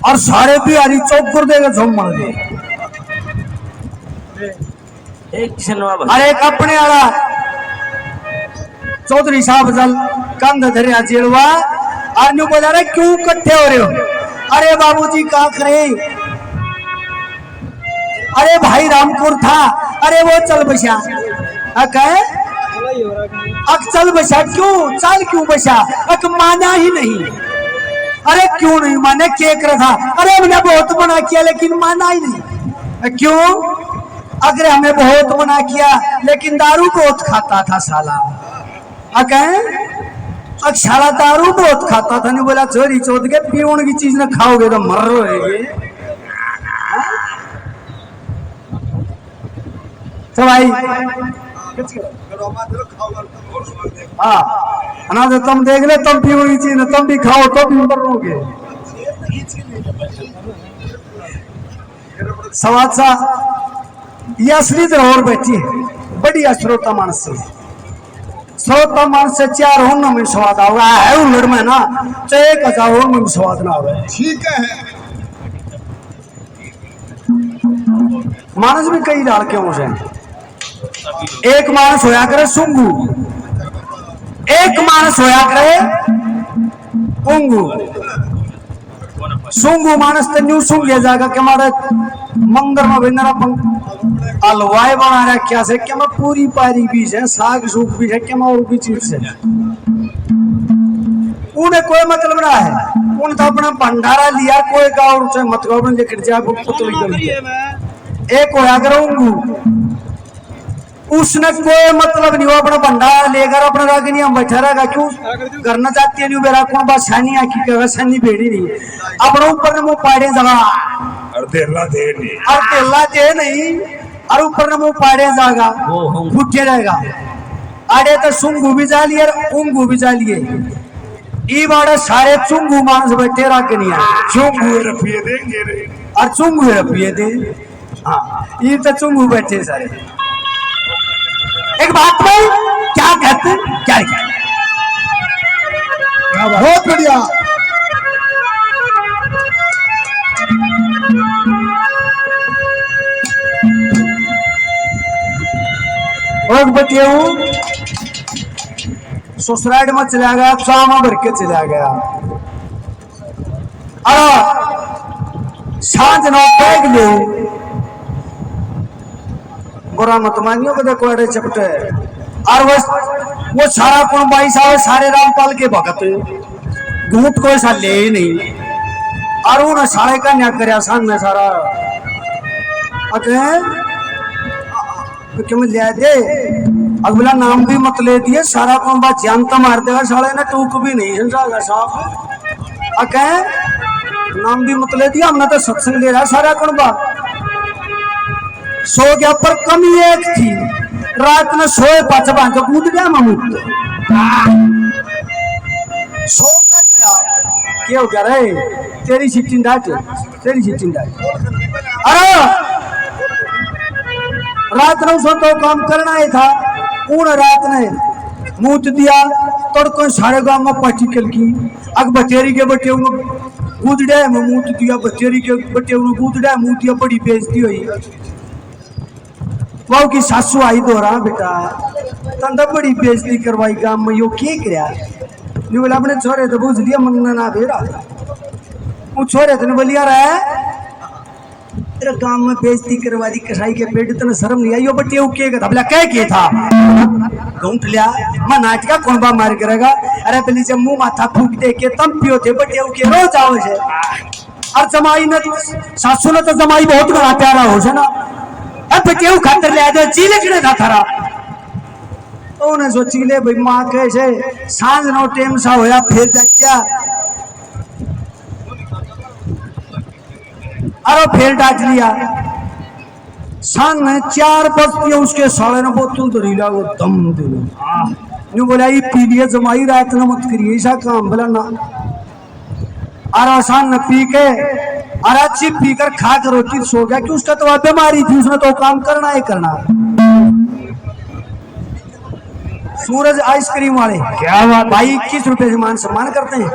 और सारे बिहारी चौक कर देगा झोम मार दे। अरे एक अपने वाला चौधरी साहब जल कंध धरिया जेड़वा और न्यू बोला रे क्यों इकट्ठे हो रहे हो? अरे बाबूजी का करे? अरे भाई रामपुर था। अरे वो चल बसा कहे अक चल बसा क्यों चल क्यों बसा अक माना ही नहीं। अरे क्यों नहीं माने क्या कर था? अरे हमने बहुत मना किया लेकिन माना ही नहीं। क्यों? अगर हमें बहुत मना किया लेकिन दारू बहुत खाता था साला। कहे साला दारू बहुत खाता था। नहीं बोला चोरी चोट के पीवन की चीज ना खाओगे तो मर रहे। तो भाई हाँ ना तो तुम देख ले तुम पीवन की चीज तुम भी खाओ तो भी मरोगे। समाज सा ये असली धरोहर बैठी है बढ़िया श्रोता मानस से। श्रोता मानस से 4 होना में स्वाद आएगा है उलट में ना तो 1000 में स्वाद ना आवे। ठीक है मानस भी कई डाल के मुझे एक मानस होया करे सुंगू, एक मानस होया करे उंगू। सुंगू मानस तो न्यू सुंगे जाएगा कि हमारे मंगर में बिना हलवाई बना रहा क्या से क्या मैं पूरी पारी बीज है साग सूख भी है क्या मैं और भी चीज से उन्हें कोई मतलब ना है। उन तो अपना भंडारा लिया कोई गाँव से मत गाँव में लेकर जा एक होया करूंगू उसने कोई मतलब नहीं। वो अपना भंडारा लेकर अपना राग नहीं हम बैठा रहेगा क्यों करना चाहती है नहीं मेरा कौन बात सानी आखी कह सानी बेड़ी नहीं अपना ऊपर ने मुंह पाड़े जगह अर्तेला दे नहीं और ऊपर ने मुंह पाड़े जाएगा फूटे रहेगा। आड़े तो सुंगू भी जा लिए उंगू भी जा लिए ई बाड़े सारे चुंगू मानस बैठे राग नहीं है चुंगू रफिए देंगे और चुंगू रफिए दे। हाँ ये तो चुंगू बैठे सारे एक बात में क्या कहते क्या बहुत बढ़िया। और बच्चे ससुराल में चला गया चामा भर के चला गया और सांझ नौ पैग ले बुरा मत मानियो को देखो अरे चपटे और वो सारा कौन भाई साहब सारे रामपाल के भगत घूट को ऐसा ले ही नहीं और उन्हें सारे का न्याय कर सामने सारा क्यों लिया दे अगला नाम भी मत ले दिए सारा कौन बात जानता मार देगा साले ने टूक भी नहीं समझागा साहब नाम भी मत ले दिया हमने तो सत्संग ले रहा सारा कौन बात सो गया पर कमी एक थी रात में सोए पाँच बांध कूद गया ममूद सो गया क्या हो गया रे तेरी सिटिंग डाट अरे रात ने उसको तो काम करना ही था उन रात ने मूत दिया तड़को सारे गांव में पार्टिकल की अग बचेरी के बटे कूदड़े में मूत दिया बचेरी के बटे कूदड़े मूत दिया बड़ी बेइज्जती हुई। वाह की सासू आई तो रहा बेटा तंदा बड़ी बेइज्जती करवाई गांव में यो के करया नी बोला अपने छोरे तो बुझ दिया मंगना ना भेरा वो छोरे तो बोलिया रहा तेरे गांव में बेइज्जती करवा दी कसाई के पेट इतना शर्म नहीं आई यो बटे वो के था बोला कह था ढूंढ लिया मैं नाटका कौन बा मार करेगा अरे पहले जब मुंह माथा फूक दे के तम पियो थे बटे वो के रोज आओ से और जमाई ने सासू ने तो जमाई बहुत बड़ा प्यारा हो से ना बेटे खातर ले आए जी लेके था थारा तो उन्हें सोची ले भाई माँ कैसे सांझ नो टेम सा होया फिर क्या अरे फिर डांट लिया सांझ में 4 बजती उसके साले ने बोतल तो रीला वो दम दे न्यू बोला ये पी लिए जमाई रात न मत करिए ऐसा काम बोला ना और आसान न पी के और अच्छी पीकर खा कर रोटी सो गया कि उसका तो बीमारी थी उसने तो काम करना ही करना। सूरज आइसक्रीम वाले क्या बात भाई 21 रुपए से मान सम्मान करते हैं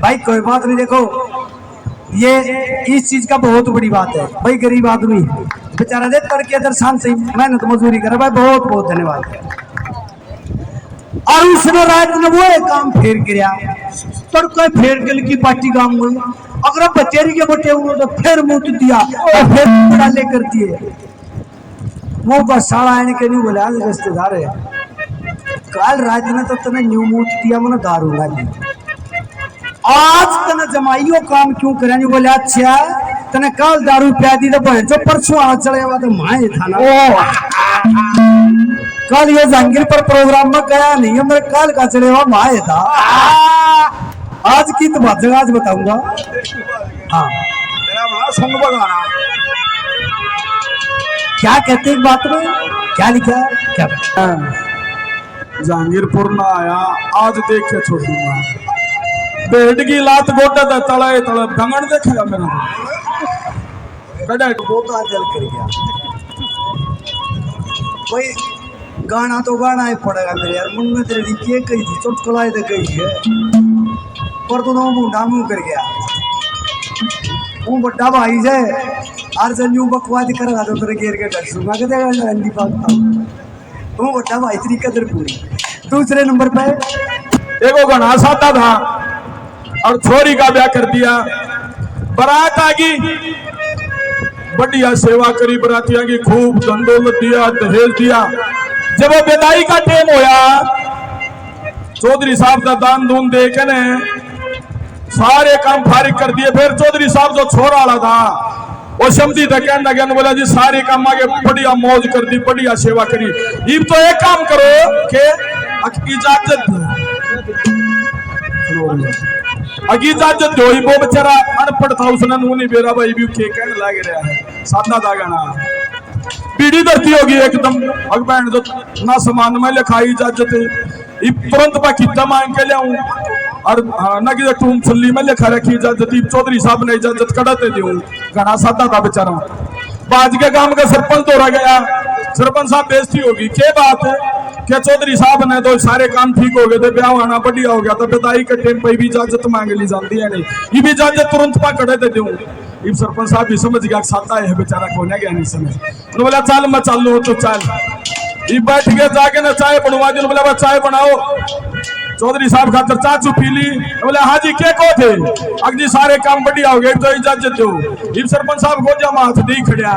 भाई कोई बात नहीं। देखो ये इस चीज का बहुत बड़ी बात है भाई। गरीब आदमी बेचारा दे तड़के दर्शन से मेहनत मजदूरी करे भाई, बहुत बहुत धन्यवाद। और उसने रात में वो एक काम फेर गिरा तड़का फेर के की पार्टी काम में अगर बचेरी के बटे हुए तो फिर मुंह दिया और फिर डाले कर दिए। मुंह का साड़ा आने के नहीं बोला रिश्तेदार है कल रात में तो तने न्यू मुंह दिया मैंने दारू ना दी आज तने जमाइयो काम क्यों करे नहीं बोले अच्छा तने कल दारू पिया दी तो जो परसों आ चले हुआ तो माए था ना कल ये जहांगीर पर प्रोग्राम में गया नहीं है मेरे कल का चले हुआ माए था आज की तो बात आज बताऊंगा। हाँ संग बगाना क्या कहते एक बात में क्या लिखा क्या जहांगीरपुर ना आया आज देख के छोड़ दूंगा बेड की लात गोटा था तड़े तड़े भंगड़ देखेगा मेरा कड़ा बहुत जल कर गया भाई गाना तो गाना ही पड़ेगा मेरे यार मन में तेरी के कही थी चुटकुलाए तो कही है पर तो मुंडा मुंह कर गया वो बड़ा भाई जाए हर जन यूं बकवाद करेगा तो तेरे घेर के डर सुना के देगा हिंदी पाता वो बड़ा भाई तेरी कदर पूरी। दूसरे नंबर पे एगो गाना साधा था और छोरी का ब्याह कर दिया बारात आ गई बढ़िया सेवा करी बरातिया की खूब दंडोलत दिया दहेज दिया। जब वो विदाई का टाइम होया चौधरी साहब का दान दून दे के ने सारे काम फारिग कर दिए। फिर चौधरी साहब जो छोरा वाला था वो समझी था कहने लगे बोला जी सारे काम आगे बढ़िया मौज कर दी बढ़िया सेवा करी अब तो एक काम करो के इजाजत इजाजत दो वो बेचारा अनपढ़ था उसने नहीं बेरा भाई भी के कहने लग रहा है साधा था गाना पीढ़ी धरती होगी एकदम अखबार जो ना समान में लिखाई इजाजत तुरंत मैं कितना मांग के लियाऊं और ना कि तुम छुल्ली में लिखा रखी इजाजत चौधरी साहब ने इजाजत कड़ाते दी घना साधा था बेचारा। बाज के काम का सरपंच तोड़ा गया सरपंच साहब बेइज्जती होगी क्या बात है क्या चौधरी साहब ने तो सारे काम ठीक हो गए थे ब्याह आना बढ़िया हो गया था विदाई के टाइम पे भी इजाजत मांग ली जाती है नहीं ये भी इजाजत तुरंत पकड़े थे दूं इब सरपंच साहब भी समझ गया साधा है बेचारा कोने गया नहीं समझ तो बोला चल मैं चल लो तो चल ये बैठ के जाके ना चाय बनवा दी बोला चाय बनाओ चौधरी साहब खातर चाचू पी ली बोले हाँ जी क्या को थे अगली सारे काम बढ़िया हो गए तो इजाजत दो इब सरपंच साहब गोजा में हाथ नहीं खड़िया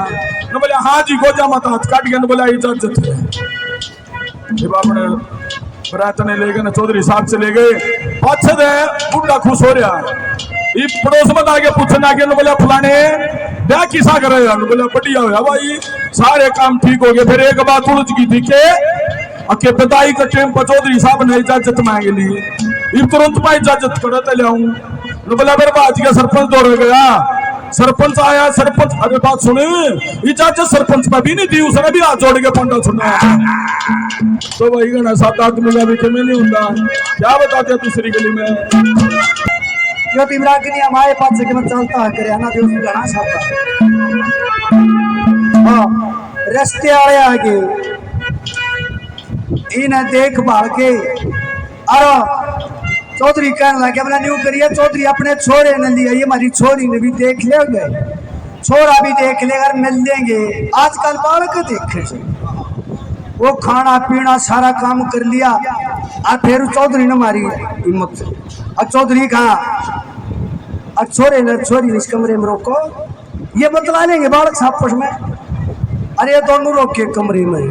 बोले हाँ जी गोजा मत हाथ काट गया बोला इजाजत जब अपने बरात ने ले गए चौधरी साहब से ले गए अच्छे थे बुढ़ा खुश हो रहा ये पड़ोस में आगे पूछना के बोले फलाने ब्याह किसा कर रहे हैं बोले बढ़िया हो भाई सारे काम ठीक हो गए। फिर एक बात उलझ गई थी के विदाई के टाइम पर चौधरी साहब ने इजाजत मांग ली ये तुरंत मैं इजाजत करते ले आऊं बोला फिर बाज के सरपंच दौड़ गया सरपंच आया सरपंच अरे बात सुने इजाजत सरपंच में भी नहीं दी उसने भी हाथ जोड़ के पंडा सुना तो वही गाना सात आदमी का भी कमी नहीं होता क्या बताते दूसरी गली में यो तिमरा के लिए हमारे पास से मैं चलता है करे ना जो गाना साथा हाँ रस्ते आए आगे इन्हें देख भाल के अरे चौधरी कहने लगे अपना न्यू करिए चौधरी अपने छोरे ने लिया ये हमारी छोरी ने भी देख लेंगे छोरा भी देख लेगा मिल लेंगे आजकल बालक देखे वो खाना पीना सारा काम कर लिया और फिर चौधरी ने मारी हिम्मत और चौधरी कहा और छोरे ने छोरी इस कमरे में रोको ये बतला लेंगे बालक साहब में अरे दोनों रोक के कमरे में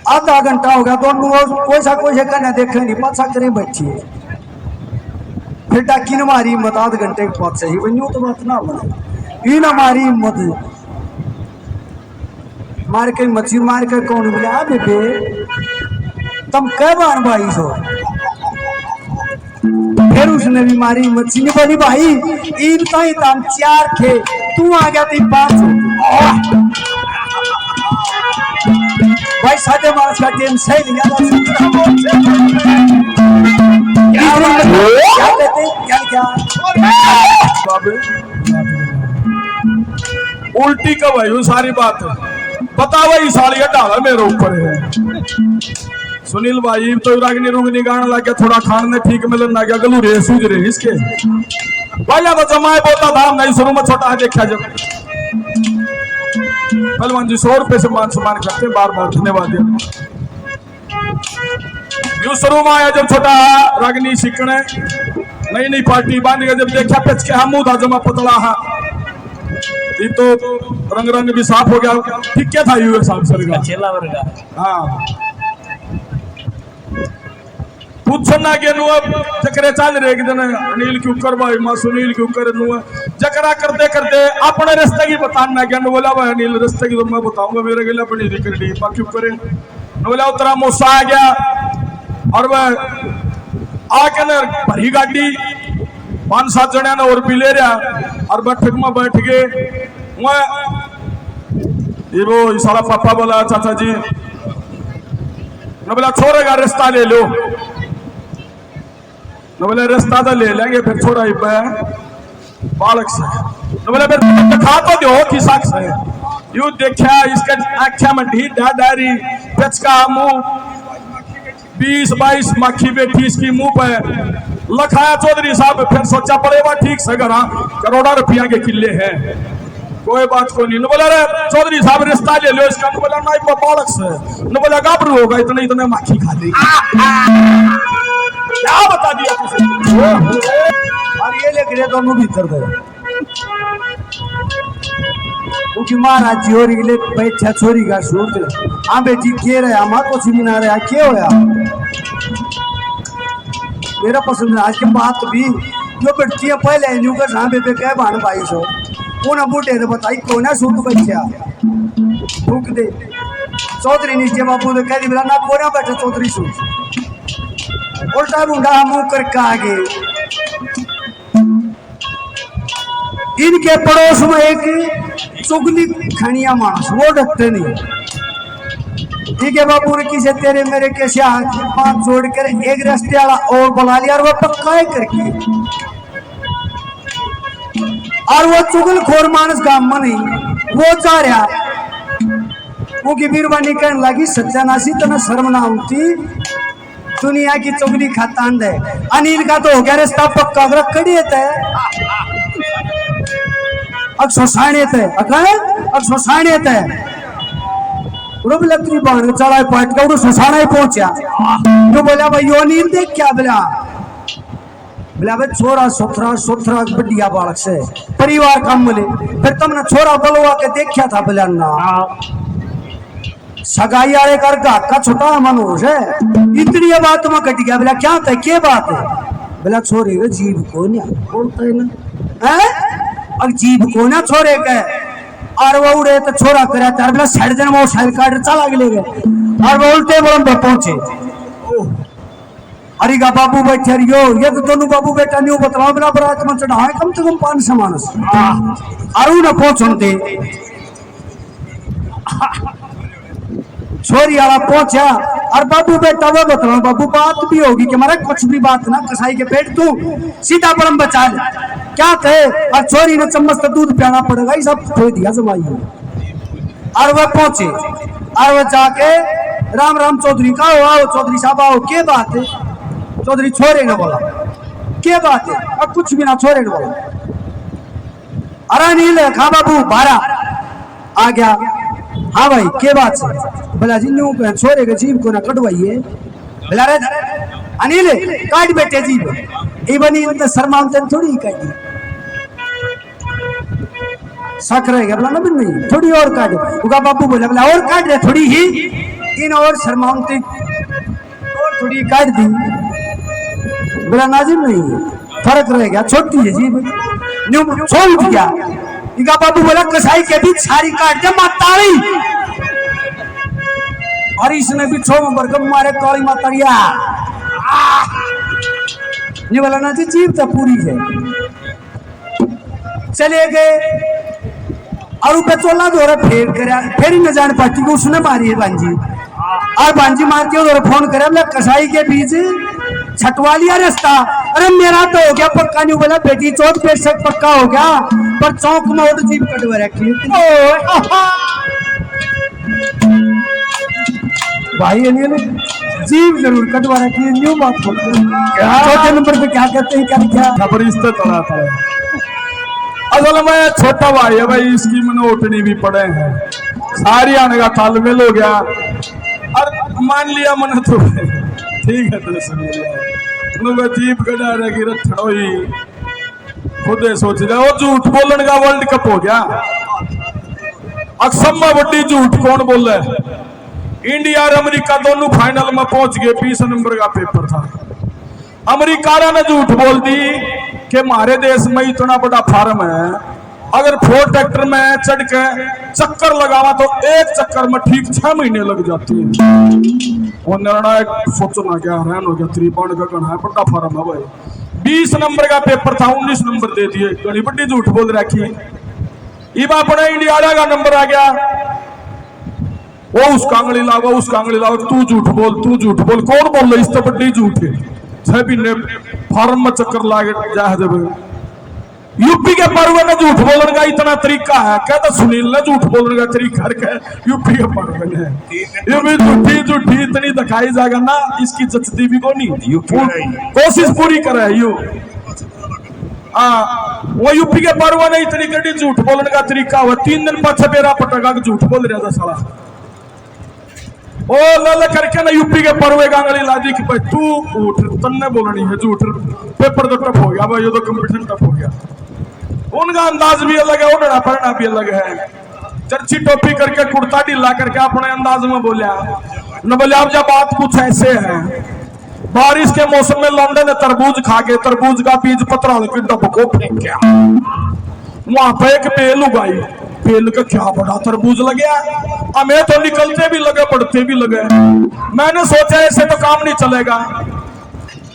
आधा घंटा हो गया दोनों कोई सा करना देखे नहीं पाछा करें बैठिए फिर डाकी ने मारी हिम्मत आध घंटे के बाद सही बनी तो बात ना बने ही ना मारी हिम्मत मार के मच्छी मार के कौन बोला बेबे तुम कह बार भाई सो फिर उसने भी मारी मच्छी ने बोली भाई इन तो ही तम चार थे तू आ गया थी 5 भाई साढ़े मार्च का टीम सही लिया उल्टी का भाई सारी बात बता वही साली डाला मेरे ऊपर है सुनील भाई तो रागनी रुगनी गाना लग गया थोड़ा खाने ठीक मिलन लग गया गलू रे सूझ रहे इसके पहले तो जमाए बोता धाम नहीं शुरू में छोटा है देखा जब पहलवान जी 100 रुपए से मान सम्मान करते बार बार धन्यवाद। यूं शुरू में आया जब छोटा रागनी सिकने नई नई पार्टी बांध के जब देखा पेच के हम था जमा पतला हा ये तो रंग रंग भी साफ हो गया। ठीक क्या था यू साहब सर का हाँ पूछो ना के नुआ जकरे चल रे दिन अनिल क्यों करवाई मां सुनील क्यों कर नुआ जकरा करते करते अपने रास्ते की बताना के नु बोला भाई अनिल रास्ते की तो मैं बताऊंगा मेरे के लिए अपनी दिक्कत नहीं बाकी करे नु बोला उतरा मोसा आ गया और वह आके ना भरी गाड़ी 5-7 जने ने और भी ले रहा और बैठक में बैठ गए मैं ये वो साला पापा बोला चाचा जी न बोला छोरे का रास्ता ले लो न बोले रास्ता तो ले लेंगे फिर छोड़ा ही पे बालक से न बोले फिर दिखा तो दो कि साक्ष है यू देखा इसके आख्या में ढीठ डारी पेचका मुंह 20-22 मक्खी बैठी इसकी मुंह पे लखाया चौधरी साहब फिर सोचा पड़ेगा ठीक से करा करोड़ा रुपया के किले हैं कोई बात को नहीं न बोला रे चौधरी साहब रिश्ता ले लो इसका न बोला नहीं बालक से न बोला गाबरू होगा इतने मक्खी खा ली क्या बता दिया और ये लेके रे दोनों भीतर गए क्योंकि महाराज जी और ले पैसा छोरी का सूत हाँ बेटी के रहा माँ कुछ भी ना रहा क्या होया मेरा पसंद आज के बात भी जो बेटी है पहले न्यू का जहाँ पे क्या बहन भाई सो कौन बूटे ने बताई कौन है सूट बच्चा भूख दे चौधरी नीचे बाबू ने कह दी बोला ना कौन बैठे चौधरी सूट उल्टा मुंडा मुंह करके आगे इनके पड़ोस में एक चुगली खनिया मानस वो डरते नहीं ठीक है बाबू ने किसे तेरे मेरे कैसे हाथ जोड़कर एक रास्ते वाला और बुला लिया और वो पक्का है करके और वो चुगलखोर मानस गांव में नहीं वो जा रहा वो की बीरवानी कहने लगी सत्यानाशी तना शर्म ना होती दुनिया की चुगली खातान है अनिल का तो हो गया रिश्ता पक्का अगर कड़ी है अक्षोसाणियत है अक्षोसाणियत है उड़ो लकड़ी बांध चढ़ा पाट का उड़ो सोसाना ही पहुंचा जो बोला भाई यो अनिल देख क्या बोला भाई छोरा सोथरा बढ़िया बालक से परिवार का मिले फिर तुमने छोरा बलवा के देखा था बोला ना सगाई वाले कर का छोटा मनोज है इतनी बात में कट गया बोला क्या था क्या बात है बोला छोरे का जीव को नहीं बोलता है ना है अब जीव को ना छोरे के और वो उड़े तो छोरा करे तार बोला सर्जन वो साइड कार्ड चला गए और वो उल्टे बोलम पे पहुंचे अरे का बाबू बैठे यो ये तो दोनों बाबू बेटा नहीं बतलाओ बोला बरात में चढ़ा कम से कम 500 मानस अरु न पहुंचते छोरी वाला पहुंचा और बाबू बेटा वो बतलाओ बाबू बात भी होगी कि हमारा कुछ भी बात ना कसाई के पेट तू सीधा बलम बचा ले क्या थे और छोरी ने चम्मच का दूध पियाना पड़ेगा ये सब छोड़ दिया जमाई और वह पहुंचे और वह जाके राम राम चौधरी का आओ चौधरी साहब आओ क्या बात है चौधरी छोरे ने बोला क्या बात है अब कुछ भी ना छोरे ने बोला अरे नील खा बाबू 12 आ गया हाँ भाई क्या बात है बोला जी न्यू छोरे के जीव को ना कटवाइए बोला रे अनिल काट बेटे जीव ये बनी तो शर्माते थोड़ी काटी शक रहेगा बोला ना नहीं थोड़ी और काट उगा बाबू बोला बोला और काट दे थोड़ी ही इन और शर्माते और थोड़ी काट दी बोला नाजिम नहीं फर्क रहेगा छोटी है जी न्यू छोड़ दिया इनका बाबू बोला कसाई के बीच सारी काट दे मातारी और इसने भी 6 नंबर को मारे काली मातारिया ये बोला ना जी जीव तो पूरी है चले गए और ऊपर चोला दो फेर कर फिर ही न जान पाती कि उसने मारी है बांजी और बांजी मारती है फोन करे बोला कसाई के बीच छटवा लिया रास्ता अरे मेरा तो हो गया पक्का नहीं बोला बेटी चौथ पेट से पक्का हो गया पर चौक में और जीप कटवा रखी भाई ये ना जीव जरूर कटवा रखी है, न्यू बात बोलते हैं। चौथे नंबर पे क्या कहते हैं, क्या खबरिश्ते तड़ा था। असल में छोटा भाई है भाई, इसकी मनोटनी भी पड़े हैं, सारी आने का तालमेल हो गया और मान लिया मन तो ठीक है। तो सुन लिया जीप गड़ा रहेगी रखड़ोई खुद सोच रहे वो झूठ बोलने का वर्ल्ड कप हो गया। अक्सर में बड़ी झूठ कौन बोल रहा है? इंडिया और अमेरिका दोनों फाइनल में पहुंच गए, 20 नंबर का पेपर था। अमेरिका ने झूठ बोल दी कि हमारे देश में इतना बड़ा फार्म है, अगर 4 ट्रैक्टर में चढ़ के चक्कर लगावा तो एक चक्कर में ठीक 6 महीने लग जाते हैं। और निर्णायक सोचना क्या हैरान हो गया, त्रिपाण का गणा है, बड़ा फार्म है भाई। 20 नंबर का पेपर था, 19 नंबर दे दिए, बड़ी बड़ी झूठ बोल रखी। इब अपने इंडिया का नंबर आ गया, वो उसका आंगली लावा, उसका आंगली लावा, तू झूठ बोल, तू झूठ बोल। कौन बोल रहा? इस तो बड़ी झूठ है। 6 महीने फार्म में चक्कर लागे जा जब यूपी के पर्व में झूठ बोलने का इतना तरीका है, कहता सुनील ने झूठ बोलने का तरीका है यूपी के पर्व में। ये भी झूठी झूठी इतनी दिखाई जाएगा ना, इसकी जचती भी को नहीं, कोशिश पूरी करे यू। वो यूपी के पर्व में इतनी गड्डी झूठ बोलने का तरीका हुआ, 3 दिन पाछे मेरा पटका झूठ बोल रहा था साला। ओ लाल करके ना यूपी के पर्वे गांगली लादी कि भाई तू उठ, तन्ने बोलनी है झूठ, पेपर तो टफ हो गया भाई, ये तो कंपटीशन टफ हो गया। उनका अंदाज भी अलग है, उड़ना पड़ना भी अलग है। चर्ची टोपी करके कुर्ता ढीला करके अपने अंदाज में बोलिया न बोले। अब जब बात कुछ ऐसे है, बारिश के मौसम में लौंडे ने तरबूज खा के तरबूज का बीज पतराल के डब को फेंका, वहां पे एक बेल उगाई, बेल का क्या बड़ा तरबूज लगे, हमें तो निकलते भी लगे बढ़ते भी लगे। मैंने सोचा ऐसे तो काम नहीं चलेगा।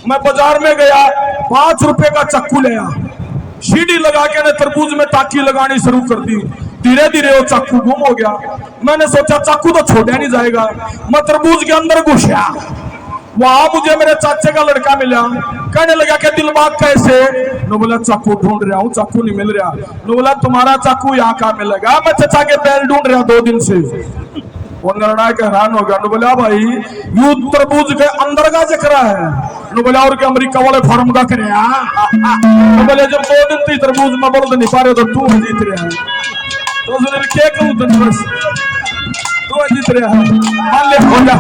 मैं बाजार में गया, 5 रुपए का चाकू लिया, सीढ़ी लगा के ने तरबूज में टाकी लगानी शुरू कर दी। धीरे धीरे वो चाकू गुम हो गया। मैंने सोचा चाकू तो छोड़ा नहीं जाएगा, मैं तरबूज के अंदर घुसा। वहां मुझे मेरे चाचे का लड़का मिला, कहने लगा कि दिलबाग कैसे? नो बोला चाकू ढूंढ रहा हूँ, चाकू नहीं मिल रहा। नो बोला तुम्हारा चाकू यहाँ कहाँ मिलेगा? मैं चाचा के बैल ढूंढ रहा 2 दिन से। वो निर्णायक हैरान हो गया। नो बोला भाई यू तरबूज के अंदर का जिक्र है? नो बोला और के अमेरिका वाले फार्म का करे? नो बोले जब 2 दिन थी तरबूज में बढ़ नहीं पा रहे तो तू जीत रहे हैं। तो उसने क्या कहूँ बस तू जीत रहे हैं, मान ले हो जा।